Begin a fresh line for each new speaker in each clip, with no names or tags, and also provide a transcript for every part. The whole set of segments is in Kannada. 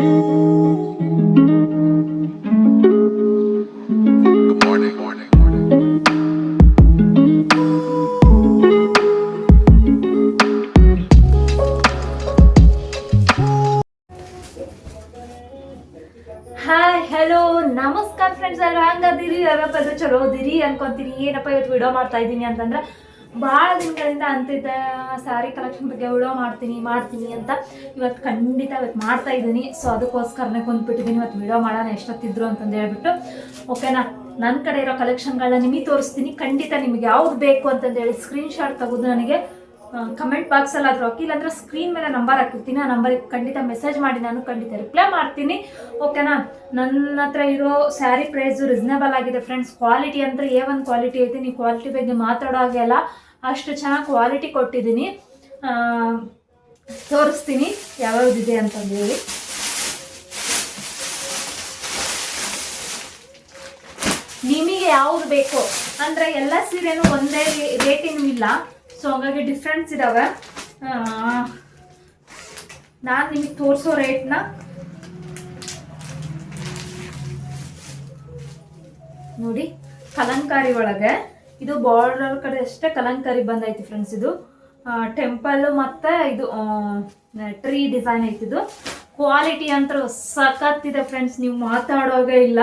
ಹಾಯ್ ಹಲೋ ನಮಸ್ಕಾರ ಫ್ರೆಂಡ್ಸ್ ಎಲ್ಲ ಹಂಗದಿರಿ ಯಾವತ್ತದು ಚಲೋ ಅದಿರಿ ಅನ್ಕೊಂತೀನಿ. ಏನಪ್ಪ ಇವತ್ತು ವಿಡಿಯೋ ಮಾಡ್ತಾ ಇದ್ದೀನಿ ಅಂತಂದ್ರೆ ಭಾಳ ದಿನಗಳಿಂದ ಅಂತಿದ್ದೆ ಸ್ಯಾರಿ ಕಲೆಕ್ಷನ್ ಬಗ್ಗೆ ವಿಡಿಯೋ ಮಾಡ್ತೀನಿ ಅಂತ ಇವತ್ತು ಖಂಡಿತ ಇವತ್ತು ಮಾಡ್ತಾ ಇದ್ದೀನಿ. ಸೊ ಅದಕ್ಕೋಸ್ಕರನೇ ಕುಂತ್ಬಿಟ್ಟಿದ್ದೀನಿ ಇವತ್ತು ವಿಡಿಯೋ ಮಾಡೋಣ ಎಷ್ಟೊತ್ತಿದ್ರು ಅಂತಂದು ಹೇಳ್ಬಿಟ್ಟು. ಓಕೆನಾ, ನನ್ನ ಕಡೆ ಇರೋ ಕಲೆಕ್ಷನ್ಗಳನ್ನ ನಿಮಗೆ ತೋರಿಸ್ತೀನಿ. ಖಂಡಿತ ನಿಮಗೆ ಯಾವ್ದು ಬೇಕು ಅಂತಂದೇಳಿ ಸ್ಕ್ರೀನ್ಶಾಟ್ ತೆಗೆದು ನನಗೆ ಕಮೆಂಟ್ ಬಾಕ್ಸಲ್ಲಿ ಆದರೂ ಹಾಕಿ, ಇಲ್ಲಾಂದ್ರೆ ಸ್ಕ್ರೀನ್ ಮೇಲೆ ನಂಬರ್ ಹಾಕಿರ್ತೀನಿ. ಆ ನಂಬರಿಗೆ ಖಂಡಿತ ಮೆಸೇಜ್ ಮಾಡಿ, ನಾನು ಖಂಡಿತ ರಿಪ್ಲೈ ಮಾಡ್ತೀನಿ. ಓಕೆನಾ, ನನ್ನ ಹತ್ರ ಇರೋ ಸ್ಯಾರಿ ಪ್ರೈಸು ರೀಸನೇಬಲ್ ಆಗಿದೆ ಫ್ರೆಂಡ್ಸ್. ಕ್ವಾಲಿಟಿ ಅಂದರೆ A1 ಕ್ವಾಲಿಟಿ ಐತೆ. ನೀವು ಕ್ವಾಲಿಟಿ ಬಗ್ಗೆ ಮಾತಾಡೋ ಹಾಗೆ ಅಲ್ಲ, ಅಷ್ಟು ಚೆನ್ನಾಗಿ ಕ್ವಾಲಿಟಿ ಕೊಟ್ಟಿದ್ದೀನಿ. ತೋರಿಸ್ತೀನಿ ಯಾವ್ಯಾವ್ದಿದೆ ಅಂತಂದೇಳಿ. ನಿಮಗೆ ಯಾವ್ದು ಬೇಕು ಅಂದರೆ ಎಲ್ಲ ಸೀರೆನೂ ಒಂದೇ ರೇಟಿನೂ ಇಲ್ಲ. ಸೊ ಹಂಗಾಗಿ ಡಿಫ್ರೆನ್ಸ್ ಇದ್ದಾವೆ. ನಾನು ನಿಮಗೆ ತೋರಿಸೋ ರೇಟ್ನ ನೋಡಿ. ಕಲಂಕಾರಿ ಒಳಗೆ ಇದು ಬಾರ್ಡರ್ ಕಡೆ ಅಷ್ಟೇ ಕಲಂಕಾರಿ ಬಂದೈತಿ ಫ್ರೆಂಡ್ಸ್. ಇದು ಟೆಂಪಲ್ ಮತ್ತು ಇದು ಟ್ರೀ ಡಿಸೈನ್ ಐತಿದು. ಕ್ವಾಲಿಟಿ ಅಂತೂ ಸಖತ್ತಿದೆ ಫ್ರೆಂಡ್ಸ್, ನೀವು ಮಾತಾಡೋಗೆ ಇಲ್ಲ.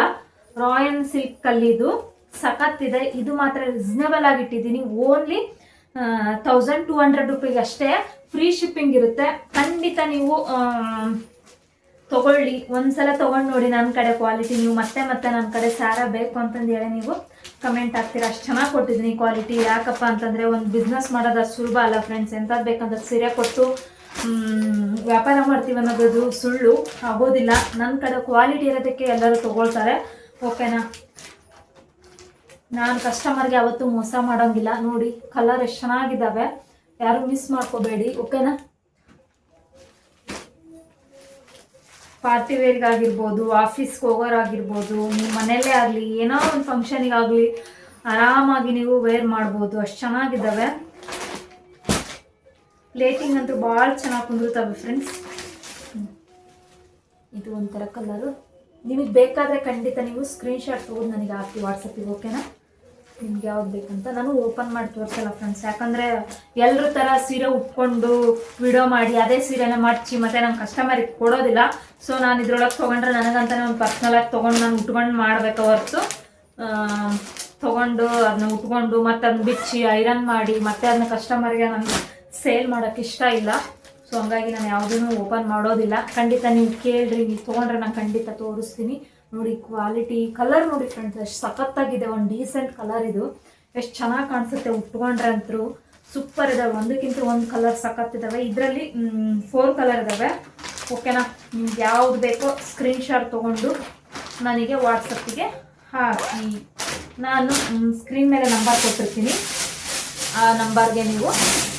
ರಾಯಲ್ ಸಿಲ್ಕ್ ಕಲ್ಲಿದು ಸಖತ್ತಿದೆ. ಇದು ಮಾತ್ರ ರೀಸನೇಬಲ್ ಆಗಿಟ್ಟಿದ್ದೀನಿ. ಓನ್ಲಿ 1200 ರೂಪಾಯಿಗೆ ಅಷ್ಟೇ. ಫ್ರೀ ಶಿಪ್ಪಿಂಗ್ ಇರುತ್ತೆ. ಖಂಡಿತ ನೀವು ತಗೊಳ್ಳಿ, ಒಂದ್ಸಲ ತೊಗೊಂಡು ನೋಡಿ ನನ್ನ ಕಡೆ ಕ್ವಾಲಿಟಿ. ನೀವು ಮತ್ತೆ ನನ್ನ ಕಡೆ ಸ್ಯಾರ ಬೇಕು ಅಂತಂದು ಹೇಳಿ ನೀವು ಕಮೆಂಟ್ ಹಾಕ್ತೀರಾ. ಅಷ್ಟು ಚೆನ್ನಾಗಿ ಕೊಟ್ಟಿದ್ದೀನಿ ಕ್ವಾಲಿಟಿ. ಯಾಕಪ್ಪ ಅಂತಂದರೆ ಒಂದು ಬಿಸ್ನೆಸ್ ಮಾಡೋದು ಅಷ್ಟು ಸುಲಭ ಅಲ್ಲ ಫ್ರೆಂಡ್ಸ್. ಎಂಥದ್ದು ಬೇಕಂದ್ರೆ ಸೀರೆ ಕೊಟ್ಟು ವ್ಯಾಪಾರ ಮಾಡ್ತೀವಿ ಅನ್ನೋದು ಸುಳ್ಳು ಆಗೋದಿಲ್ಲ. ನನ್ನ ಕಡೆ ಕ್ವಾಲಿಟಿ ಇರೋದಕ್ಕೆ ಎಲ್ಲರೂ ತೊಗೊಳ್ತಾರೆ. ಓಕೆನಾ, ನಾನು ಕಸ್ಟಮರ್ಗೆ ಯಾವತ್ತೂ ಮೋಸ ಮಾಡೋಂಗಿಲ್ಲ. ನೋಡಿ ಕಲರ್ ಎಷ್ಟು ಚೆನ್ನಾಗಿದ್ದಾವೆ, ಯಾರು ಮಿಸ್ ಮಾಡ್ಕೋಬೇಡಿ. ಓಕೆನಾ, ಪಾರ್ಟಿ ವೇರ್ಗಾಗಿರ್ಬೋದು, ಆಫೀಸ್ಗೆ ಹೋಗೋರಾಗಿರ್ಬೋದು, ನಿಮ್ಮ ಮನೆಯಲ್ಲೇ ಆಗಲಿ, ಏನೋ ಒಂದು ಫಂಕ್ಷನಿಗಾಗಲಿ ಆರಾಮಾಗಿ ನೀವು ವೇರ್ ಮಾಡ್ಬೋದು. ಅಷ್ಟು ಚೆನ್ನಾಗಿದ್ದಾವೆ. ಪ್ಲೇಟಿಂಗ್ ಅಂತೂ ಭಾಳ ಚೆನ್ನಾಗಿ ಕುಂದಿರ್ತವೆ ಫ್ರೆಂಡ್ಸ್. ಇದು ಒಂಥರ ಕಲರು. ನಿಮಗೆ ಬೇಕಾದರೆ ಖಂಡಿತ ನೀವು ಸ್ಕ್ರೀನ್ಶಾಟ್ ತೊಗೊಂಡು ನನಗೆ ಹಾಕಿ ವಾಟ್ಸಪ್ಪಿಗೆ. ಓಕೆನಾ, ನಿಮ್ಗೆ ಯಾವ್ದು ಬೇಕಂತ ನಾನು ಓಪನ್ ಮಾಡಿ ತೋರಿಸಲ್ಲ ಫ್ರೆಂಡ್ಸ್. ಯಾಕಂದರೆ ಎಲ್ಲರ ಥರ ಸೀರೆ ಉಟ್ಕೊಂಡು ವಿಡಿಯೋ ಮಾಡಿ ಅದೇ ಸೀರೆನ ಮಡಚಿ ಮತ್ತು ನನ್ನ ಕಸ್ಟಮರಿಗೆ ಕೊಡೋದಿಲ್ಲ. ಸೊ ನಾನು ಇದ್ರೊಳಗೆ ತೊಗೊಂಡ್ರೆ ನನಗಂತಲೇ ಒಂದು ಪರ್ಸ್ನಲಾಗಿ ತೊಗೊಂಡು ನಾನು ಉಟ್ಕೊಂಡು ಮಾಡಬೇಕು ಹೊರತು ತೊಗೊಂಡು ಅದನ್ನ ಉಟ್ಕೊಂಡು ಮತ್ತು ಅದನ್ನ ಬಿಚ್ಚಿ ಐರನ್ ಮಾಡಿ ಮತ್ತು ಅದನ್ನ ಕಸ್ಟಮರ್ಗೆ ನನಗೆ ಸೇಲ್ ಮಾಡೋಕ್ಕೆ ಇಷ್ಟ ಇಲ್ಲ. ಸೊ ಹಂಗಾಗಿ ನಾನು ಯಾವುದೂ ಓಪನ್ ಮಾಡೋದಿಲ್ಲ. ಖಂಡಿತ ನೀವು ಕೇಳ್ರಿ, ನೀವು ತೊಗೊಂಡ್ರೆ ನಾನು ಖಂಡಿತ ತೋರಿಸ್ತೀನಿ. ನೋಡಿ ಕ್ವಾಲಿಟಿ, ಕಲರ್ ನೋಡಿ ಫ್ರೆಂಡ್ಸ್ ಎಷ್ಟು ಸಖತ್ತಾಗಿದೆ. ಒಂದು ಡೀಸೆಂಟ್ ಕಲರ್ ಇದು. ಎಷ್ಟು ಚೆನ್ನಾಗಿ ಕಾಣಿಸುತ್ತೆ ಉಟ್ಕೊಂಡ್ರೆ ಅಂತೂ ಸೂಪರ್ ಇದಾವೆ. ಒಂದಕ್ಕಿಂತ ಒಂದು ಕಲರ್ ಸಖತ್ತಿದ್ದಾವೆ. ಇದರಲ್ಲಿ 4 ಕಲರ್ ಇದ್ದಾವೆ. ಓಕೆನಾ, ನಿಮ್ಗೆ ಯಾವ್ದು ಬೇಕೋ ಸ್ಕ್ರೀನ್ಶಾಟ್ ತೊಗೊಂಡು ನನಗೆ ವಾಟ್ಸಪ್ಪಿಗೆ ಹಾಕಿ. ನಾನು ಸ್ಕ್ರೀನ್ ಮೇಲೆ ನಂಬರ್ ಕೊಟ್ಟಿರ್ತೀನಿ. ಆ ನಂಬರ್ಗೆ ನೀವು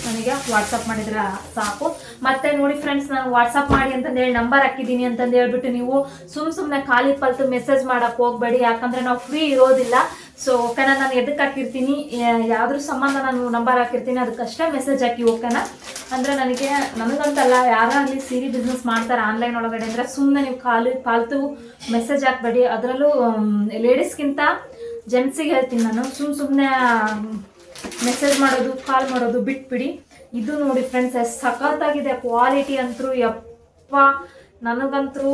ನನಗೆ ವಾಟ್ಸಪ್ ಮಾಡಿದ್ರೆ ಸಾಕು. ಮತ್ತೆ ನೋಡಿ ಫ್ರೆಂಡ್ಸ್, ನಾನು ವಾಟ್ಸಪ್ ಮಾಡಿ ಅಂತಂದೇಳಿ ನಂಬರ್ ಹಾಕಿದ್ದೀನಿ ಅಂತಂದು ಹೇಳ್ಬಿಟ್ಟು ನೀವು ಸುಮ್ಮನೆ ಖಾಲಿ ಪಲ್ತು ಮೆಸೇಜ್ ಮಾಡೋಕ್ಕೆ ಹೋಗಬೇಡಿ. ಯಾಕಂದರೆ ನಾವು ಫ್ರೀ ಇರೋದಿಲ್ಲ. ಸೊ ಓಕೆನಾ, ನಾನು ಎದಕ್ಕೆ ಹಾಕಿರ್ತೀನಿ, ಯಾವುದ್ರ ಸಂಬಂಧ ನಾನು ನಂಬರ್ ಹಾಕಿರ್ತೀನಿ ಅದಕ್ಕಷ್ಟೇ ಮೆಸೇಜ್ ಹಾಕಿ. ಓಕೆನಾ, ಅಂದರೆ ನನಗಂತಲ್ಲ, ಯಾರಾಗಲಿ ಸೀರೆ ಬಿಸ್ನೆಸ್ ಮಾಡ್ತಾರೆ ಆನ್ಲೈನ್ ಒಳಗಡೆ ಅಂದರೆ ಸುಮ್ಮನೆ ನೀವು ಪಾಲ್ತು ಮೆಸೇಜ್ ಹಾಕಬೇಡಿ. ಅದರಲ್ಲೂ ಲೇಡೀಸ್ಗಿಂತ ಜೆಂಟ್ಸಿಗೆ ಹೇಳ್ತೀನಿ ನಾನು, ಸುಮ್ಮನೆ ಮೆಸೇಜ್ ಮಾಡೋದು ಕಾಲ್ ಮಾಡೋದು ಬಿಟ್ಬಿಡಿ. ಇದು ನೋಡಿ ಫ್ರೆಂಡ್ಸ್ ಎಷ್ಟು ಸಖತ್ತಾಗಿದೆ. ಕ್ವಾಲಿಟಿ ಅಂತೂ ಯಪ್ಪ, ನನಗಂತೂ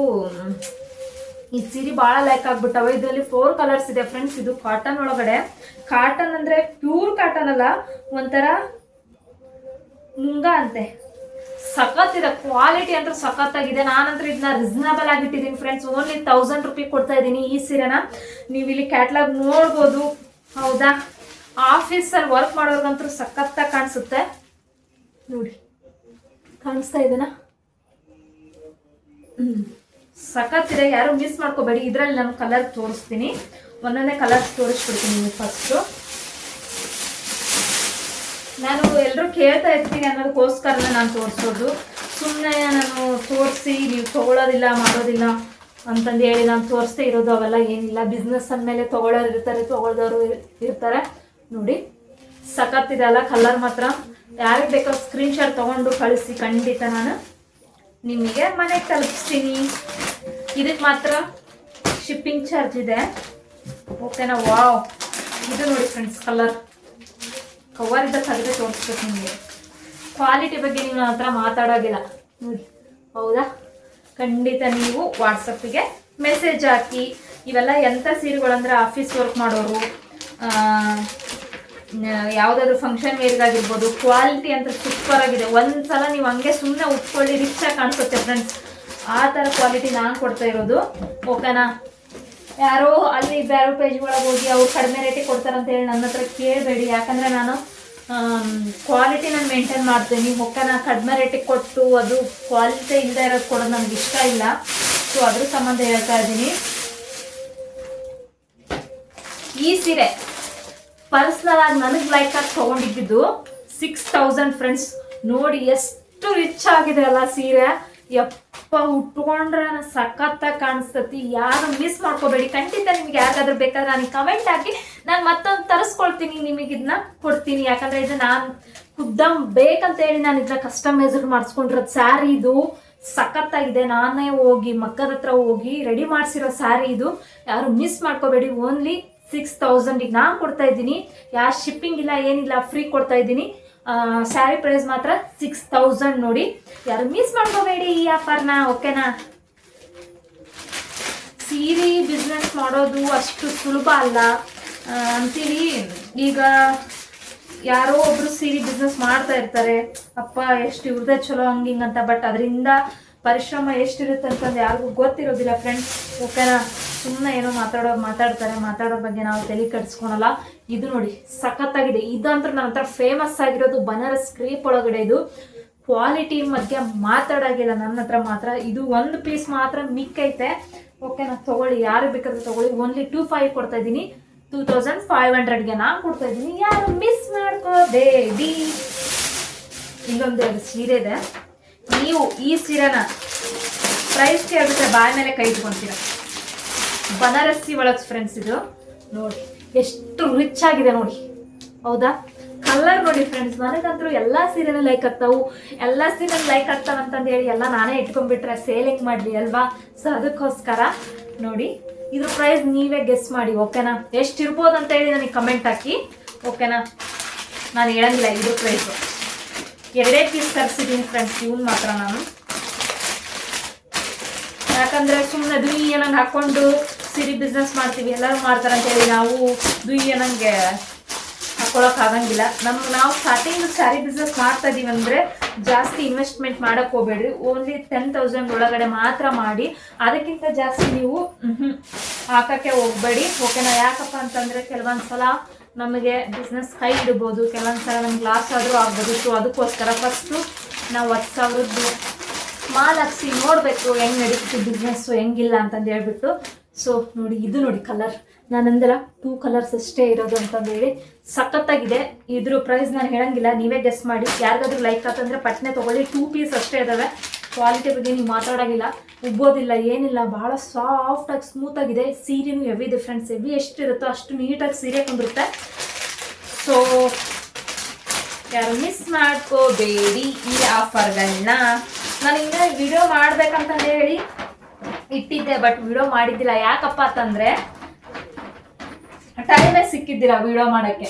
ಈ ಸೀರೆ ಭಾಳ ಲೈಕ್ ಆಗ್ಬಿಟ್ಟವೆ. ಇದರಲ್ಲಿ 4 ಕಲರ್ಸ್ ಇದೆ ಫ್ರೆಂಡ್ಸ್. ಇದು ಕಾಟನ್ ಒಳಗಡೆ, ಕಾಟನ್ ಅಂದರೆ ಪ್ಯೂರ್ ಕಾಟನ್ ಅಲ್ಲ, ಒಂಥರ ಮುಂಗ ಅಂತೆ. ಸಖತ್ತಿದೆ ಕ್ವಾಲಿಟಿ ಅಂತೂ ಸಖತ್ತಾಗಿದೆ. ನಾನಂತೂ ಇದನ್ನ ರೀಸನಬಲ್ ಆಗಿಟ್ಟಿದ್ದೀನಿ ಫ್ರೆಂಡ್ಸ್. ಓನ್ಲಿ 1000 ರೂಪಾಯಿ ಕೊಡ್ತಾ ಇದ್ದೀನಿ ಈ ಸೀರೆನ. ನೀವು ಇಲ್ಲಿ ಕ್ಯಾಟ್ಲಾಗ್ ನೋಡ್ಬೋದು. ಹೌದಾ, ಆಫೀಸಲ್ಲಿ ವರ್ಕ್ ಮಾಡೋರ್ಗಂತೂ ಸಖತ್ತಾಗಿ ಕಾಣಿಸುತ್ತೆ. ನೋಡಿ ಕಾಣಿಸ್ತಾ ಇದೆನಾ? ಸಖತ್ತಿದೆ, ಯಾರು ಮಿಸ್ ಮಾಡ್ಕೋಬೇಡಿ. ಇದರಲ್ಲಿ ನಾನು ಕಲರ್ ತೋರಿಸ್ತೀನಿ, ಒಂದೊಂದೇ ಕಲರ್ ತೋರಿಸ್ಬಿಡ್ತೀನಿ ನಿಮಗೆ. ಫಸ್ಟು ನಾನು ಎಲ್ಲರೂ ಕೇಳ್ತಾ ಇರ್ತೀನಿ ಅನ್ನೋದಕ್ಕೋಸ್ಕರನೇ ನಾನು ತೋರಿಸೋದು. ಸುಮ್ಮನೆ ನಾನು ತೋರಿಸಿ ನೀವು ತೊಗೊಳೋದಿಲ್ಲ ಮಾಡೋದಿಲ್ಲ ಅಂತಂದು ಹೇಳಿ ನಾನು ತೋರಿಸ್ತೇ ಇರೋದು ಅವೆಲ್ಲ ಏನಿಲ್ಲ. ಬಿಸ್ನೆಸ್ ಅಂದಮೇಲೆ ತೊಗೊಳ್ಳೋರು ಇರ್ತಾರೆ, ತೊಗೊಳ್ದವರು ಇರ್ತಾರೆ. ನೋಡಿ ಸಖತ್ತಿದೆ ಅಲ್ಲ ಕಲರ್ ಮಾತ್ರ. ಯಾರಿಗೆ ಬೇಕೋ ಸ್ಕ್ರೀನ್ಶಾಟ್ ತೊಗೊಂಡು ಕಳಿಸಿ, ಖಂಡಿತ ನಾನು ನಿಮಗೆ ಮನೆಗೆ ತಲುಪಿಸ್ತೀನಿ. ಇದಕ್ಕೆ ಮಾತ್ರ ಶಿಪ್ಪಿಂಗ್ ಚಾರ್ಜ್ ಇದೆ. ಓಕೆನಾ? ವಾವ್, ಇದು ನೋಡಿ ಫ್ರೆಂಡ್ಸ್, ಕವರಿಂದ ತೆಗೆದು ತೋರಿಸ್ಬೇಕು ನಿಮಗೆ. ಕ್ವಾಲಿಟಿ ಬಗ್ಗೆ ನೀವು ನನ್ನ ಹತ್ರ ಮಾತಾಡೋಗಿಲ್ಲ ನೋಡಿ, ಹೌದಾ? ಖಂಡಿತ ನೀವು ವಾಟ್ಸಪ್ಪಿಗೆ ಮೆಸೇಜ್ ಹಾಕಿ. ಇವೆಲ್ಲ ಎಂಥ ಸೀರೆಗಳಂದ್ರೆ ಆಫೀಸ್ ವರ್ಕ್ ಮಾಡೋರು, ಯಾವುದಾದ್ರೂ ಫಂಕ್ಷನ್ ವೇರ್ಗಾಗಿರ್ಬೋದು. ಕ್ವಾಲಿಟಿ ಅಂತ ಸೂಪರ್ ಆಗಿದೆ. ಒಂದ್ಸಲ ನೀವು ಹಂಗೆ ಸುಮ್ಮನೆ ಉಟ್ಕೊಳ್ಳಿ, ರಿಚಾಗಿ ಕಾಣಿಸುತ್ತೆ ಫ್ರೆಂಡ್ಸ್. ಆ ಥರ ಕ್ವಾಲಿಟಿ ನಾನು ಕೊಡ್ತಾ ಇರೋದು. ಓಕೆನಾ? ಯಾರೋ ಅಲ್ಲಿ ಬೇರೆ ಪೇಜ್ ಒಳಗೆ ಹೋಗಿ ಅವ್ರು ಕಡಿಮೆ ರೇಟಿಗೆ ಕೊಡ್ತಾರಂತ ಹೇಳಿ ನನ್ನ ಹತ್ರ ಕೇಳಬೇಡಿ. ಯಾಕಂದರೆ ನಾನು ಕ್ವಾಲಿಟಿ ನಾನು ಮೇಂಟೈನ್ ಮಾಡ್ತೀನಿ. ಓಕೆನಾ? ಕಡಿಮೆ ರೇಟಿಗೆ ಕೊಟ್ಟು ಅದು ಕ್ವಾಲಿಟಿ ಇಲ್ಲದೆ ಇರೋದು ಕೊಡೋದು ನನಗೆ ಇಷ್ಟ ಇಲ್ಲ. ಸೊ ಅದ್ರ ಸಂಬಂಧ ಹೇಳ್ತಾ ಇದ್ದೀನಿ. ಈ ಸೀರೆ ಪರ್ಸ್ನಲ್ ಆಗಿ ನನಗೆ ಲೈಕ್ ಆಗಿ ತೊಗೊಂಡಿದ್ದು 6000 ಫ್ರೆಂಡ್ಸ್. ನೋಡಿ ಎಷ್ಟು ರಿಚ್ ಆಗಿದೆ ಅಲ್ಲ ಸೀರೆ. ಯಪ್ಪ, ಉಟ್ಕೊಂಡ್ರೆ ಸಖತ್ತಾಗಿ ಕಾಣಿಸ್ತತಿ. ಯಾರು ಮಿಸ್ ಮಾಡ್ಕೋಬೇಡಿ. ಖಂಡಿತ ನಿಮ್ಗೆ ಯಾರಿಗಾದ್ರೂ ಬೇಕಾದ್ರೆ ನನಗೆ ಕಮೆಂಟ್ ಹಾಕಿ, ನಾನು ಮತ್ತೊಂದು ತರಿಸ್ಕೊಳ್ತೀನಿ, ನಿಮಗೆ ಇದನ್ನ ಕೊಡ್ತೀನಿ. ಯಾಕಂದರೆ ಇದು ನಾನು ಖುದ್ದಾಗಿ ಬೇಕಂತ ಹೇಳಿ ನಾನು ಇದನ್ನ ಕಸ್ಟಮೈಸ್ಡ್ ಮಾಡಿಸ್ಕೊಂಡಿರೋದು ಸ್ಯಾರಿ. ಇದು ಸಖತ್ತಾಗಿದೆ. ನಾನೇ ಹೋಗಿ ಮಕ್ಕದ ಹತ್ರ ಹೋಗಿ ರೆಡಿ ಮಾಡಿಸಿರೋ ಸ್ಯಾರಿ ಇದು. ಯಾರು ಮಿಸ್ ಮಾಡ್ಕೋಬೇಡಿ. ಓನ್ಲಿ 6000ಗೆ ನಾನು ಕೊಡ್ತಾ ಇದ್ದೀನಿ. ಯಾವ ಶಿಪ್ಪಿಂಗ್ ಇಲ್ಲ, ಏನಿಲ್ಲ, ಫ್ರೀ ಕೊಡ್ತಾ ಇದ್ದೀನಿ. ಸ್ಯಾರಿ ಪ್ರೈಸ್ ಮಾತ್ರ 6000 ನೋಡಿ. ಯಾರು ಮಿಸ್ ಮಾಡ್ಕೋಬೇಡಿ ಈ ಆಫರ್ನ. ಓಕೆನಾ? ಸೀರೆ ಬಿಸ್ನೆಸ್ ಮಾಡೋದು ಅಷ್ಟು ಸುಲಭ ಅಲ್ಲ ಅಂತೀವಿ. ಈಗ ಯಾರೋ ಒಬ್ರು ಸೀರೆ ಬಿಸ್ನೆಸ್ ಮಾಡ್ತಾ ಇರ್ತಾರೆ, ಅಪ್ಪ ಎಷ್ಟು ಇವ್ರದೇ ಚಲೋ ಹಂಗಿಂಗಂತ. ಬಟ್ ಅದರಿಂದ ಪರಿಶ್ರಮ ಎಷ್ಟಿರುತ್ತೆ ಅಂತಂದು ಯಾರಿಗೂ ಗೊತ್ತಿರೋದಿಲ್ಲ ಫ್ರೆಂಡ್ಸ್. ಓಕೆನಾ? ಸುಮ್ಮನೆ ಏನೋ ಮಾತಾಡೋ ಬಗ್ಗೆ ನಾವು ತಲೆ ಕೆಡಿಸ್ಕೊಳಲ್ಲ. ಇದು ನೋಡಿ ಸಖತ್ತಾಗಿದೆ. ಇದಂತೂ ನನ್ನ ಹತ್ರ ಫೇಮಸ್ ಆಗಿರೋದು ಬನಾರಸ್ ಕ್ರೇಪ್ ಒಳಗಡೆ. ಇದು ಕ್ವಾಲಿಟಿ ಮಧ್ಯೆ ಮಾತಾಡೋಗಿಲ್ಲ ನನ್ನ ಹತ್ರ ಮಾತ್ರ. ಇದು ಒಂದು ಪೀಸ್ ಮಾತ್ರ ಮಿಕ್ಕೈತೆ. ಓಕೆನಾ? ತೊಗೊಳ್ಳಿ, ಯಾರು ಬೇಕಾದ್ರೂ ತೊಗೊಳ್ಳಿ. ಓನ್ಲಿ 2500 ಕೊಡ್ತಾ ಇದ್ದೀನಿ. 2500ಗೆ ನಾನು ಕೊಡ್ತಾ ಇದ್ದೀನಿ. ಯಾರು ಮಿಸ್ ಮಾಡ್ಕೋಬೇಡಿ. ಇಲ್ಲೊಂದು ಸೀರೆ ಇದೆ. ನೀವು ಈ ಸೀರೆನ ಪ್ರೈಸ್ ಕೇಳಿದ್ರೆ ಬಾಯ್ ಮೇಲೆ ಕೈ ಇಟ್ಕೊತೀರ. ಬನಾರಸಿ ಒಳಗೆ ಫ್ರೆಂಡ್ಸ್ ಇದು ನೋಡಿ ಎಷ್ಟು ರಿಚ್ ಆಗಿದೆ ನೋಡಿ, ಹೌದಾ? ಕಲರ್ ನೋಡಿ ಫ್ರೆಂಡ್ಸ್, ನನಗಂತೂ ಎಲ್ಲ ಸೀರೆನೂ ಲೈಕ್ ಆಗ್ತಾವು. ಎಲ್ಲ ಸೀರೆ ಲೈಕ್ ಆಗ್ತಾವಂತಂದು ಹೇಳಿ ಎಲ್ಲ ನಾನೇ ಇಟ್ಕೊಂಡ್ಬಿಟ್ರೆ ಸೇಲಿಂಗ್ ಮಾಡಲಿ ಅಲ್ವಾ? ಸೊ ಅದಕ್ಕೋಸ್ಕರ ನೋಡಿ, ಇದ್ರ ಪ್ರೈಸ್ ನೀವೇ ಗೆಸ್ ಮಾಡಿ. ಓಕೆನಾ? ಎಷ್ಟು ಇರ್ಬೋದು ಅಂತ ಹೇಳಿ ನನಗೆ ಕಮೆಂಟ್ ಹಾಕಿ. ಓಕೆನಾ? ನಾನು ಹೇಳಂಗಿಲ್ಲ ಇದ್ರ ಪ್ರೈಸು. 2 ಪೀಸ್ ತರಿಸಿದ್ದೀನಿ ಫ್ರೆಂಡ್ಸ್. ಇವನ್ ಮಾತ್ರ ನಾನು, ಯಾಕಂದರೆ ಸುಮ್ಮನೆ ದುಯ್ಯನಂಗೆ ಹಾಕ್ಕೊಂಡು ಸೀರೆ ಬಿಸ್ನೆಸ್ ಮಾಡ್ತೀವಿ, ಎಲ್ಲರೂ ಮಾಡ್ತಾರೆ ಅಂತೇಳಿ ನಾವು ದುಯ್ಯನಂಗೆ ಹಾಕ್ಕೊಳಕ್ಕಾಗಂಗಿಲ್ಲ. ನಾವು ಸ್ಟಾರ್ಟಿಂಗ್ ಸ್ಯಾರಿ ಬಿಸ್ನೆಸ್ ಮಾಡ್ತಾ ಇದೀವಿ ಅಂದರೆ ಜಾಸ್ತಿ ಇನ್ವೆಸ್ಟ್ಮೆಂಟ್ ಮಾಡೋಕ್ಕೆ ಹೋಗ್ಬೇಡ್ರಿ. ಓನ್ಲಿ 10,000 ಒಳಗಡೆ ಮಾತ್ರ ಮಾಡಿ. ಅದಕ್ಕಿಂತ ಜಾಸ್ತಿ ನೀವು ಹಾಕೋಕ್ಕೆ ಹೋಗಬೇಡಿ. ಓಕೆನಾ? ಯಾಕಪ್ಪ ಅಂತಂದರೆ ಕೆಲವೊಂದು ಸಲ ನಮಗೆ ಬಿಸ್ನೆಸ್ ಕೈ ಇಡ್ಬೋದು, ಕೆಲವೊಂದು ಸಲ ನಮ್ಗೆ ಲಾಸ್ ಆದರೂ ಆಗ್ಬೋದು. ಸೊ ಅದಕ್ಕೋಸ್ಕರ ಫಸ್ಟು ನಾವು 10,000 ಮಾಲ್ ಹಾಕ್ಸಿ ನೋಡಬೇಕು ಹೆಂಗೆ ನಡೀತಿತ್ತು ಬಿಸ್ನೆಸ್ಸು, ಹೆಂಗಿಲ್ಲ ಅಂತಂದು ಹೇಳ್ಬಿಟ್ಟು. ಸೊ ನೋಡಿ, ಇದು ನೋಡಿ ಕಲರ್, ನಾನಂದೆಲ್ಲ 2 ಕಲರ್ಸ್ ಅಷ್ಟೇ ಇರೋದು ಅಂತಂದೇಳಿ ಸಖತ್ತಾಗಿದೆ. ಇದ್ರ ಪ್ರೈಸ್ ನಾನು ಹೇಳಂಗಿಲ್ಲ, ನೀವೇ ಗೆಸ್ ಮಾಡಿ. ಯಾರಿಗಾದ್ರೂ ಲೈಕ್ ಆತಂದರೆ ಪಟ್ನೆ ತೊಗೊಳ್ಳಿ. 2 ಪೀಸ್ ಅಷ್ಟೇ ಇದ್ದಾವೆ. ಕ್ವಾಲಿಟಿ ಬಗ್ಗೆ ನೀವು ಮಾತಾಡೋಂಗಿಲ್ಲ, ಉಬ್ಬೋದಿಲ್ಲ, ಏನಿಲ್ಲ, ಭಾಳ ಸಾಫ್ಟಾಗಿ ಸ್ಮೂತಾಗಿದೆ. ಸೀರೆನೂ ಹೆವಿ ಇದೆ ಫ್ರೆಂಡ್ಸ್. ಹೆವಿ ಎಷ್ಟಿರುತ್ತೋ ಅಷ್ಟು ನೀಟಾಗಿ ಸೀರೆ ಕುಂದಿರುತ್ತೆ. ಸೊ ಯಾರು ಮಿಸ್ ಮಾಡ್ಕೋಬೇಡಿ ಈ ಆಫರ್ಗಳನ್ನ. ನಾನು ಇನ್ನೂ ವಿಡಿಯೋ ಮಾಡ್ಬೇಕಂತ ಹೇಳಿ ಇಟ್ಟಿದ್ದೆ, ಬಟ್ ವಿಡಿಯೋ ಮಾಡಿದ್ದಿಲ್ಲ. ಯಾಕಪ್ಪ ಅಂತಂದರೆ ಟೈಮೇ ಸಿಕ್ಕಿದ್ದಿಲ್ಲ ವಿಡಿಯೋ ಮಾಡೋಕ್ಕೆ.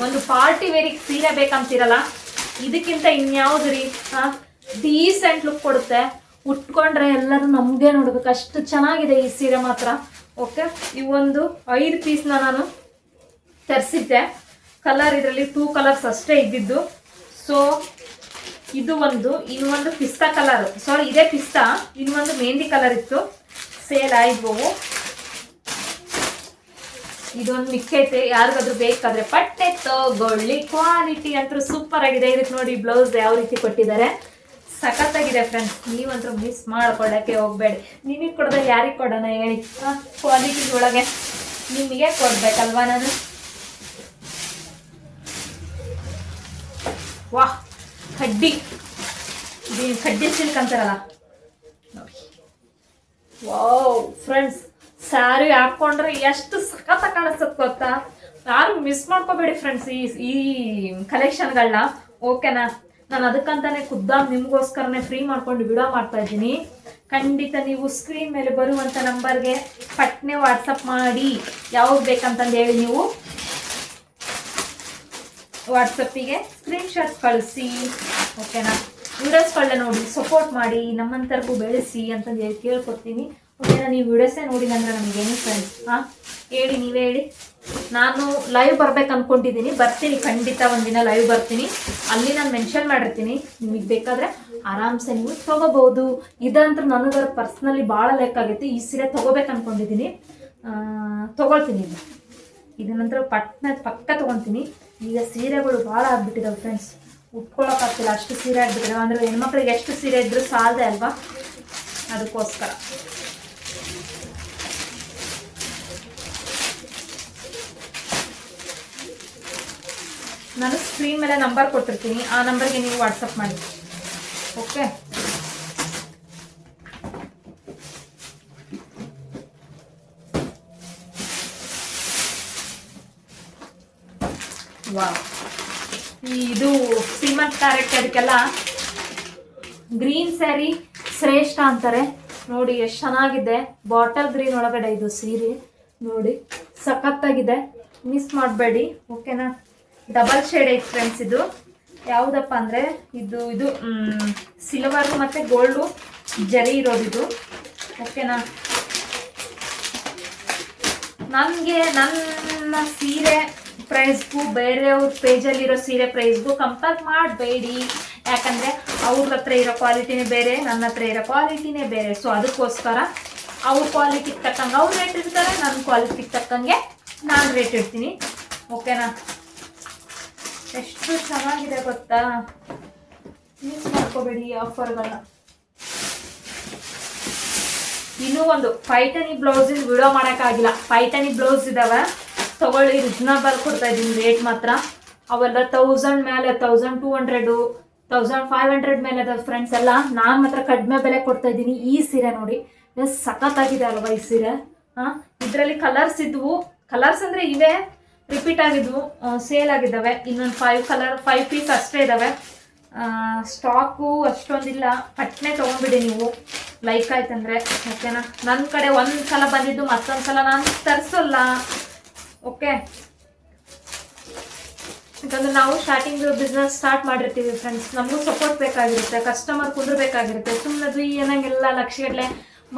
ಒಂದು ಪಾರ್ಟಿ ವೇರಿಗೆ ಸೀರೆ ಬೇಕಂತೀರಲ್ಲ, ಇದಕ್ಕಿಂತ ಇನ್ಯಾವುದು ರೀ ಡೀಸೆಂಟ್ ಲುಕ್ ಕೊಡುತ್ತೆ. ಉಟ್ಕೊಂಡ್ರೆ ಎಲ್ಲರೂ ನಮಗೆ ನೋಡ್ಬೇಕು, ಅಷ್ಟು ಚೆನ್ನಾಗಿದೆ ಈ ಸೀರೆ ಮಾತ್ರ. ಓಕೆ, ಇವೊಂದು 5 ಪೀಸ್ನ ನಾನು ತರಿಸಿದ್ದೆ. ಕಲರ್ ಇದರಲ್ಲಿ 2 ಕಲರ್ಸ್ ಅಷ್ಟೇ ಇದ್ದಿದ್ದು. ಸೊ ಇದು ಇನ್ನೊಂದು ಪಿಸ್ತಾ ಕಲರ್, ಸಾರಿ ಇದೇ ಪಿಸ್ತಾ, ಇನ್ನೊಂದು ಮೆಹಂದಿ ಕಲರ್ ಇತ್ತು, ಸೇಲ್ ಆಯ್ದವು. ಇದೊಂದು ಮಿಕ್ಕೈತೆ, ಯಾರಿಗಾದ್ರೂ ಬೇಕಾದ್ರೆ ಪಟ್ಟೆ ತಗೊಳ್ಳಿ. ಕ್ವಾಲಿಟಿ ಅಂತೂ ಸೂಪರ್ ಆಗಿದೆ. ಇದಕ್ಕೆ ನೋಡಿ ಬ್ಲೌಸ್ ಯಾವ ರೀತಿ ಕೊಟ್ಟಿದ್ದಾರೆ, ಸಖತ್ತಾಗಿದೆ ಫ್ರೆಂಡ್ಸ್. ನೀವಂತೂ ಮಿಸ್ ಮಾಡ್ಕೊಳ್ಳೋಕ್ಕೆ ಹೋಗಬೇಡಿ. ನಿಮಗೆ ಕೊಡೋದ ಯಾರಿಗೆ ಕೊಡೋಣ ಹೇಳಿ? ಕ್ವಾಲಿಟಿ ಒಳಗೆ ನಿಮಗೆ ಕೊಡ್ಬೇಕಲ್ವಾ ನಾನು. ವಾಹ್, ಕಡ್ಡಿ, ಇದೇನು ಕಡ್ಡಿ ಸಿಲ್ಕ್ ಅಂತಾರಲ್ಲ ನೋಡಿ. ವಾವ್ ಫ್ರೆಂಡ್ಸ್, ಸ್ಯಾರಿ ಹಾಕ್ಕೊಂಡ್ರೆ ಎಷ್ಟು ಸಖತ್ತ ಕಾಣಿಸ್ತದೆ ಗೊತ್ತಾ? ಯಾರು ಮಿಸ್ ಮಾಡ್ಕೋಬೇಡಿ ಫ್ರೆಂಡ್ಸ್ ಈ ಕಲೆಕ್ಷನ್ಗಳನ್ನ. ಓಕೆನಾ? ನಾನು ಅದಕ್ಕಂತಾನೆ ಖುದ್ದಾಗಿ ನಿಮಗೋಸ್ಕರನೇ ಫ್ರೀ ಮಾಡ್ಕೊಂಡು ವಿಡಿಯೋ ಮಾಡ್ತಾ ಇದ್ದೀನಿ. ಖಂಡಿತ ನೀವು ಸ್ಕ್ರೀನ್ ಮೇಲೆ ಬರುವಂಥ ನಂಬರ್ಗೆ ಪಟ್ನೆ ವಾಟ್ಸಪ್ ಮಾಡಿ ಯಾವ್ದು ಬೇಕಂತಂದು ಹೇಳಿ ನೀವು ವಾಟ್ಸಪ್ಪಿಗೆ ಸ್ಕ್ರೀನ್ಶಾಟ್ ಕಳಿಸಿ. ಓಕೆನಾ? ವಿಡಿಯೋಸ್ಗಳನ್ನ ನೋಡಿ ಸಪೋರ್ಟ್ ಮಾಡಿ, ನಮ್ಮಂತರ್ಗೂ ಬೆಳೆಸಿ ಅಂತಂದು ಹೇಳಿ ಕೇಳ್ಕೊತೀನಿ. ಓಕೆನಾ? ನೀವು ವಿಡಿಯೋಸೇ ನೋಡಿಲ್ಲ ಅಂದರೆ ನಮಗೇನು ಫ್ರೆಂಡ್ಸ್? ಹೇಳಿ, ನೀವೇ ಹೇಳಿ. ನಾನು ಲೈವ್ ಬರ್ಬೇಕು ಅಂದ್ಕೊಂಡಿದ್ದೀನಿ, ಬರ್ತೀನಿ, ಖಂಡಿತ ಒಂದಿನ ಲೈವ್ ಬರ್ತೀನಿ. ಅಲ್ಲಿ ನಾನು ಮೆನ್ಷನ್ ಮಾಡಿರ್ತೀನಿ, ನಿಮಗೆ ಬೇಕಾದರೆ ಆರಾಮ್ಸೆ ನೀವು ತೊಗೋಬೋದು. ಇದಂತೂ ನನಗರ ಪರ್ಸ್ನಲಿ ಭಾಳ ಲೆಕ್ಕ ಆಗೈತಿ. ಈ ಸೀರೆ ತೊಗೋಬೇಕು ಅಂದ್ಕೊಂಡಿದ್ದೀನಿ, ತೊಗೊಳ್ತೀನಿ. ಇದರ ನಂತರ ಪಕ್ಕ ತೊಗೊತೀನಿ. ಈಗ ಸೀರೆಗಳು ಭಾಳ ಆಗ್ಬಿಟ್ಟಿದ್ದಾವೆ ಫ್ರೆಂಡ್ಸ್, ಉಟ್ಕೊಳ್ಳೋಕ್ಕಾಗ್ತಿಲ್ಲ, ಅಷ್ಟು ಸೀರೆ ಆಗ್ಬಿಟ್ಟಿದ್ದಾವೆ. ಅಂದರೆ ಹೆಣ್ಮಕ್ಳಿಗೆ ಎಷ್ಟು ಸೀರೆ ಇದ್ದರೂ ಸಾಲದೆ ಅಲ್ವಾ, ಅದಕ್ಕೋಸ್ಕರ. ನಾನು ಸ್ಕ್ರೀನ್ ಮೇಲೆ ನಂಬರ್ ಕೊಟ್ಟಿರ್ತೀನಿ, ಆ ನಂಬರ್ಗೆ ನೀವು ವಾಟ್ಸಪ್ ಮಾಡಿ. ಓಕೆ? ವಾವ್, ಇದು ಶ್ರೀಮಂತ ಕಾರ್ಯಕ್ಕೆ ಅದಕ್ಕೆಲ್ಲ ಗ್ರೀನ್ ಸ್ಯಾರಿ ಶ್ರೇಷ್ಠ ಅಂತಾರೆ. ನೋಡಿ ಎಷ್ಟು ಚೆನ್ನಾಗಿದೆ, ಬಾಟಲ್ ಗ್ರೀನ್ ಒಳಗಡೆ ಇದು ಸೀರೆ ನೋಡಿ, ಸಖತ್ತಾಗಿದೆ, ಮಿಸ್ ಮಾಡಬೇಡಿ. ಓಕೆನಾ? ಡಬಲ್ ಶೇಡ್ ಐತೆ ಫ್ರೆಂಡ್ಸ್. ಇದು ಯಾವುದಪ್ಪ ಅಂದರೆ ಇದು ಸಿಲ್ವರ್ ಮತ್ತು ಗೋಲ್ಡು ಜರಿ ಇರೋದಿದು. ಓಕೆನಾ? ನನಗೆ ನನ್ನ ಸೀರೆ ಪ್ರೈಸ್ಗೂ ಬೇರೆಯವ್ರ ಪೇಜಲ್ಲಿರೋ ಸೀರೆ ಪ್ರೈಸ್ಗೂ ಕಂಪೇರ್ ಮಾಡಬೇಡಿ. ಯಾಕಂದರೆ ಅವ್ರ ಹತ್ರ ಇರೋ ಕ್ವಾಲಿಟಿನೇ ಬೇರೆ, ನನ್ನ ಹತ್ರ ಇರೋ ಕ್ವಾಲಿಟಿನೇ ಬೇರೆ. ಸೊ ಅದಕ್ಕೋಸ್ಕರ ಅವ್ರ ಕ್ವಾಲಿಟಿಗೆ ತಕ್ಕಂಗೆ ಅವ್ರು ರೇಟ್ ಇರ್ತಾರೆ, ನನ್ನ ಕ್ವಾಲಿಟಿಗೆ ತಕ್ಕಂಗೆ ನಾನು ರೇಟ್ ಇಡ್ತೀನಿ. ಓಕೆನಾ? ಎಷ್ಟು ಚೆನ್ನಾಗಿದೆ ಗೊತ್ತಾ, ಮಿಸ್ ಮಾಡ್ಕೋಬೇಡಿ ಆಫರ್ಗಳನ್ನ. ಇನ್ನೂ ಒಂದು ಪೈಠಣಿ ಬ್ಲೌಸಿನ ವಿಡಿಯೋ ಮಾಡೋಕ್ಕಾಗಿಲ್ಲ. ಪೈಠಣಿ ಬ್ಲೌಸ್ ಇದ್ದಾವೆ, ತಗೊಳ್ಳಿ. ರಿಸ್ನಬಲ್ ಕೊಡ್ತಾ ಇದ್ದೀನಿ ರೇಟ್ ಮಾತ್ರ. ಅವೆಲ್ಲ 1000 ಮೇಲೆ, 1200, 1500 ಮೇಲೆ ಅದ ಫ್ರೆಂಡ್ಸ್ ಎಲ್ಲ. ನಾನು ಮಾತ್ರ ಕಡಿಮೆ ಬೆಲೆ ಕೊಡ್ತಾ ಇದ್ದೀನಿ. ಈ ಸೀರೆ ನೋಡಿ ಎಷ್ಟು ಸಖತ್ತಾಗಿದೆ ಅಲ್ವಾ ಈ ಸೀರೆ. ಇದರಲ್ಲಿ ಕಲರ್ಸ್ ಇದ್ವು, ಕಲರ್ಸ್ ಅಂದರೆ ಇವೇ ರಿಪೀಟ್ ಆಗಿದ್ವು, ಸೇಲ್ ಆಗಿದ್ದಾವೆ. ಇನ್ನೊಂದು 5 ಪೀಸ್ ಅಷ್ಟೇ ಇದ್ದಾವೆ, ಸ್ಟಾಕು ಅಷ್ಟೊಂದಿಲ್ಲ. ಪಟ್ನೆ ತೊಗೊಂಡ್ಬಿಡಿ ನೀವು, ಲೈಕ್ ಆಯ್ತಂದರೆ. ಓಕೆನಾ? ನನ್ನ ಕಡೆ ಒಂದು ಸಲ ಬಂದಿದ್ದು ಮತ್ತೊಂದು ಸಲ ನಾನು ತರಿಸೋಲ್ಲ. ಓಕೆ? ಯಾಕಂದರೆ ನಾವು ಸ್ಟಾರ್ಟಿಂಗ್ ಬಿಸ್ನೆಸ್ ಸ್ಟಾರ್ಟ್ ಮಾಡಿರ್ತೀವಿ ಫ್ರೆಂಡ್ಸ್, ನಮಗೂ ಸಪೋರ್ಟ್ ಬೇಕಾಗಿರುತ್ತೆ, ಕಸ್ಟಮರ್ ಕುಂದ್ರಬೇಕಾಗಿರುತ್ತೆ. ಸುಮ್ಮನೆ ಏನಂಗೆಲ್ಲ ಲಕ್ಷಗಟ್ಟಲೆ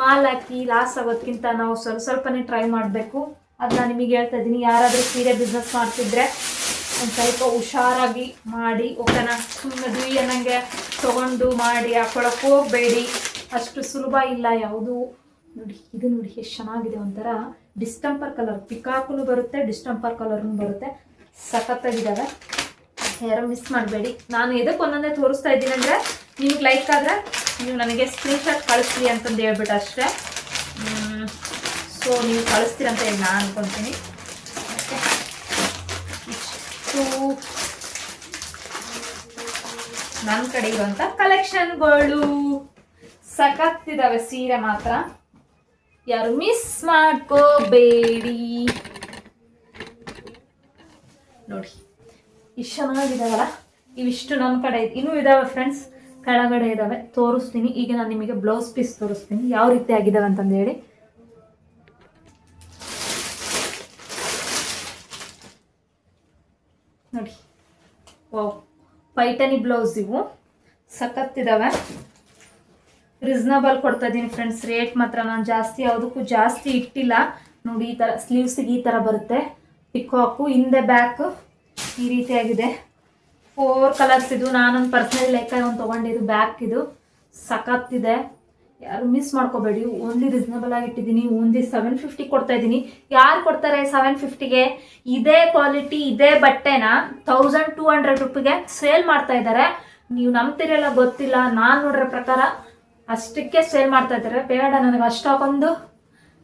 ಮಾಲ್ ಹಾಕಿ ಲಾಸ್ ಆಗೋದಕ್ಕಿಂತ ನಾವು ಸ್ವಲ್ಪನೇ ಟ್ರೈ ಮಾಡಬೇಕು. ಅದನ್ನ ನಿಮಗೆ ಹೇಳ್ತಾ ಇದ್ದೀನಿ. ಯಾರಾದರೂ ಸೀರೆ ಬಿಸ್ನೆಸ್ ಮಾಡ್ತಿದ್ರೆ ಒಂದು ಸ್ವಲ್ಪ ಹುಷಾರಾಗಿ ಮಾಡಿ. ಓಕೆನಾ? ಸುಮ್ಮನೆ ಏನಂಗೆ ತೊಗೊಂಡು ಮಾಡಿ ಹಾಕೊಳಕ್ಕೆ ಹೋಗಬೇಡಿ, ಅಷ್ಟು ಸುಲಭ ಇಲ್ಲ ಯಾವುದು. ನೋಡಿ ಇದು ನೋಡಿ ಎಷ್ಟು ಚೆನ್ನಾಗಿದೆ, ಒಂಥರ ಡಿಸ್ಟೆಂಪರ್ ಕಲರ್, ಪಿಕಾಕು ಬರುತ್ತೆ, ಡಿಸ್ಟೆಂಪರ್ ಕಲರ್ನು ಬರುತ್ತೆ, ಸಖತ್ತಾಗಿದ್ದಾವೆ. ಯಾರು ಮಿಸ್ ಮಾಡಬೇಡಿ. ನಾನು ಎದಕ್ಕೆ ಒಂದೊಂದೇ ತೋರಿಸ್ತಾ ಇದ್ದೀನಿ ಅಂದರೆ ನಿಮ್ಗೆ ಲೈಕ್ ಆದರೆ ನೀವು ನನಗೆ ಸ್ಕ್ರೀನ್ಶಾಟ್ ಕಳಿಸ್ಲಿ ಅಂತಂದು ಹೇಳ್ಬಿಟ್ಟು ಅಷ್ಟೇ. ಸೊ ನೀವು ಕಳಿಸ್ತೀರ ಅಂತ ಹೇಳಿ ನಾನು ಅಂದ್ಕೊತೀನಿ. ಓಕೆ? ಇಷ್ಟು ನನ್ನ ಕಡೆ ಇರುವಂಥ ಕಲೆಕ್ಷನ್ಗಳು ಸಖತ್ತಿದ್ದಾವೆ. ಸೀರೆ ಮಾತ್ರ ಯಾರು ಮಿಸ್ ಮಾಡ್ಕೋಬೇಡಿ. ನೋಡಿ ಇಷ್ಟು ಚೆನ್ನಾಗಿದ್ದಾವಲ್ಲ, ಇವಿಷ್ಟು ನನ್ನ ಕಡೆ ಇನ್ನೂ ಇದ್ದಾವೆ ಫ್ರೆಂಡ್ಸ್, ಕೆಳಗಡೆ ಇದ್ದಾವೆ, ತೋರಿಸ್ತೀನಿ. ಈಗ ನಾನು ನಿಮಗೆ ಬ್ಲೌಸ್ ಪೀಸ್ ತೋರಿಸ್ತೀನಿ ಯಾವ ರೀತಿ ಆಗಿದ್ದಾವೆ ಅಂತಂದು ಹೇಳಿ. ನೋಡಿ, ವಾವ್, ಪೈಠಣಿ ಬ್ಲೌಸ್ ಇವು ಸಖತ್ತಿದ್ದಾವೆ. ರೀಸನಬಲ್ ಕೊಡ್ತಾ ಇದ್ದೀನಿ ಫ್ರೆಂಡ್ಸ್. ರೇಟ್ ಮಾತ್ರ ನಾನು ಜಾಸ್ತಿ ಯಾವುದಕ್ಕೂ ಜಾಸ್ತಿ ಇಟ್ಟಿಲ್ಲ. ನೋಡಿ ಈ ಥರ ಸ್ಲೀವ್ಸಿಗೆ ಈ ಥರ ಬರುತ್ತೆ, ಪಿಕಾಕು, ಹಿಂದೆ ಬ್ಯಾಕ್ ಈ ರೀತಿಯಾಗಿದೆ. 4 ಕಲರ್ಸ್ ಇದು. ನಾನೊಂದು ಪರ್ಸನಲ್ ಲೆಕ್ಕ ಒಂದು ತೊಗೊಂಡಿದ್ದು ಬ್ಯಾಕ್ ಇದು ಸಖತ್ತಿದೆ. ಯಾರು ಮಿಸ್ ಮಾಡ್ಕೋಬೇಡಿ. ಓನ್ಲಿ ರೀಸನಬಲ್ ಆಗಿ ಇಟ್ಟಿದ್ದೀನಿ. ಓನ್ಲಿ 750 ಕೊಡ್ತಾ ಇದ್ದೀನಿ. ಯಾರು ಕೊಡ್ತಾರೆ 750ಗೆ? ಇದೇ ಕ್ವಾಲಿಟಿ ಇದೇ ಬಟ್ಟೆನ 1200 ರೂಪಿಗೆ ಸೇಲ್ ಮಾಡ್ತಾ ಇದ್ದಾರೆ. ನೀವು ನಂಬ್ತಿರಲ್ಲ ಗೊತ್ತಿಲ್ಲ, ನಾನು ನೋಡಿರೋ ಪ್ರಕಾರ ಅಷ್ಟಕ್ಕೆ ಸೇಲ್ ಮಾಡ್ತಾ ಇದ್ದಾರೆ. ಬೇಡ ನನಗೆ ಅಷ್ಟೊಂದು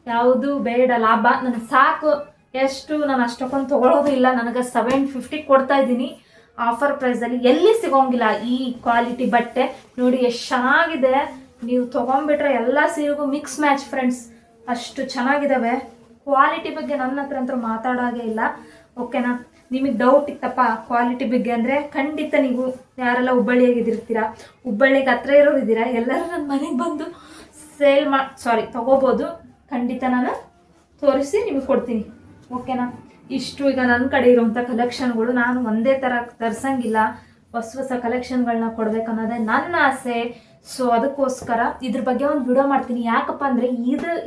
ಯಾವುದು ಬೇಡ, ಲಾಭ ನನಗೆ ಸಾಕು. ಎಷ್ಟು ನಾನು ಅಷ್ಟೊಂದು ತೊಗೊಳೋದು ಇಲ್ಲ. ನನಗೆ 750 ಕೊಡ್ತಾ ಇದ್ದೀನಿ ಆಫರ್ ಪ್ರೈಸಲ್ಲಿ. ಎಲ್ಲಿ ಸಿಗೋಂಗಿಲ್ಲ ಈ ಕ್ವಾಲಿಟಿ ಬಟ್ಟೆ. ನೋಡಿ ಎಷ್ಟು ಚೆನ್ನಾಗಿದೆ, ನೀವು ತೊಗೊಂಡ್ಬಿಟ್ರೆ ಎಲ್ಲ ಸೀರೆಗೂ ಮಿಕ್ಸ್ ಮ್ಯಾಚ್ ಫ್ರೆಂಡ್ಸ್, ಅಷ್ಟು ಚೆನ್ನಾಗಿದ್ದಾವೆ. ಕ್ವಾಲಿಟಿ ಬಗ್ಗೆ ನನ್ನ ಹತ್ರ ಅಂತೂ ಮಾತಾಡೋದೇ ಇಲ್ಲ. ಓಕೆನಾ? ನಿಮಗೆ ಡೌಟ್ ಇತ್ತಪ್ಪ ಕ್ವಾಲಿಟಿ ಬಗ್ಗೆ ಅಂದರೆ ಖಂಡಿತ ನೀವು ಯಾರೆಲ್ಲ ಹುಬ್ಬಳ್ಳಿಯಾಗಿದ್ದಿರ್ತೀರಾ, ಹುಬ್ಬಳ್ಳಿಗೆ ಹತ್ರ ಇರೋರು ಇದ್ದೀರಾ, ಎಲ್ಲರೂ ನನ್ನ ಮನೆಗೆ ಬಂದು ತೊಗೋಬೋದು. ಖಂಡಿತ ನಾನು ತೋರಿಸಿ ನಿಮಗೆ ಕೊಡ್ತೀನಿ, ಓಕೆನಾ. ಇಷ್ಟು ಈಗ ನನ್ನ ಕಡೆ ಇರುವಂಥ ಕಲೆಕ್ಷನ್ಗಳು, ನಾನು ಒಂದೇ ಥರ ತರಿಸಂಗಿಲ್ಲ, ಹೊಸ ಕಲೆಕ್ಷನ್ಗಳನ್ನ ಕೊಡ್ಬೇಕನ್ನೋದೇ ನನ್ನ ಆಸೆ. ಸೊ ಅದಕ್ಕೋಸ್ಕರ ಇದ್ರ ಬಗ್ಗೆ ಒಂದು ವಿಡಿಯೋ ಮಾಡ್ತೀನಿ. ಯಾಕಪ್ಪ ಅಂದರೆ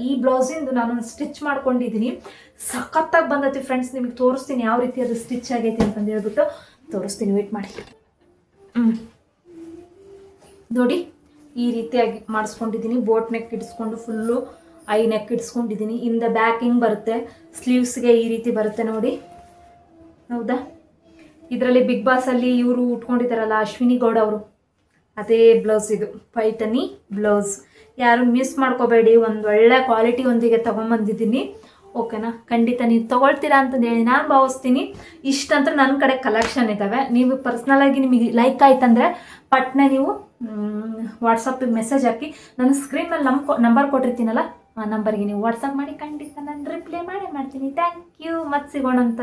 ಈ ಬ್ಲೌಸಿಂದು ನಾನು ಸ್ಟಿಚ್ ಮಾಡ್ಕೊಂಡಿದ್ದೀನಿ, ಸಖತ್ತಾಗಿ ಬಂದೈತಿ ಫ್ರೆಂಡ್ಸ್. ನಿಮಗೆ ತೋರಿಸ್ತೀನಿ ಯಾವ ರೀತಿ ಅದು ಸ್ಟಿಚ್ ಆಗೈತಿ ಅಂತಂದು ಹೇಳ್ಬಿಟ್ಟು ತೋರಿಸ್ತೀನಿ, ವೇಟ್ ಮಾಡಿ. ನೋಡಿ ಈ ರೀತಿಯಾಗಿ ಮಾಡಿಸ್ಕೊಂಡಿದ್ದೀನಿ, ಬೋಟ್ ನೆಕ್ ಇಡಿಸ್ಕೊಂಡು ಫುಲ್ಲು ಐ ನೆಕ್ ಇಡಿಸ್ಕೊಂಡಿದ್ದೀನಿ. ಹಿಂದೆ ಬ್ಯಾಕ್ ಹಿಂಗೆ ಬರುತ್ತೆ, ಸ್ಲೀವ್ಸ್ಗೆ ಈ ರೀತಿ ಬರುತ್ತೆ ನೋಡಿ, ಹೌದಾ. ಇದರಲ್ಲಿ ಬಿಗ್ ಬಾಸಲ್ಲಿ ಇವರು ಉಟ್ಕೊಂಡಿದ್ದಾರಲ್ಲ ಅಶ್ವಿನಿ ಗೌಡ ಅವರು, ಅದೇ ಬ್ಲೌಸ್ ಇದು, ಪೈಠನಿ ಬ್ಲೌಸ್. ಯಾರು ಮಿಸ್ ಮಾಡ್ಕೋಬೇಡಿ, ಒಂದು ಒಳ್ಳೆ ಕ್ವಾಲಿಟಿ ಒಂದಿಗೆ ತೊಗೊಂಬಂದಿದ್ದೀನಿ, ಓಕೆನಾ. ಖಂಡಿತ ನೀವು ತೊಗೊಳ್ತೀರಾ ಅಂತಂದು ಹೇಳಿ ನಾನು ಭಾವಿಸ್ತೀನಿ. ಇಷ್ಟಂತೂ ನನ್ನ ಕಡೆ ಕಲೆಕ್ಷನ್ ಇದ್ದಾವೆ. ನೀವು ಪರ್ಸ್ನಲಾಗಿ ನಿಮಗೆ ಲೈಕ್ ಆಯ್ತಂದರೆ ಪಟ್ನೆ ನೀವು ವಾಟ್ಸಪ್ಪಿಗೆ ಮೆಸೇಜ್ ಹಾಕಿ, ನಾನು ಸ್ಕ್ರೀನ್ ಮೇಲೆ ನಂಬರ್ ಕೊಟ್ಟಿರ್ತೀನಲ್ಲ ಆ ನಂಬರ್ಗೆ ನೀವು ವಾಟ್ಸಪ್ ಮಾಡಿ, ಖಂಡಿತ ನಾನು ರಿಪ್ಲೈ ಮಾಡೇ ಮಾಡ್ತೀನಿ. ಥ್ಯಾಂಕ್ ಯು, ಮತ್ತೆ ಸಿಗೋಣಂತ.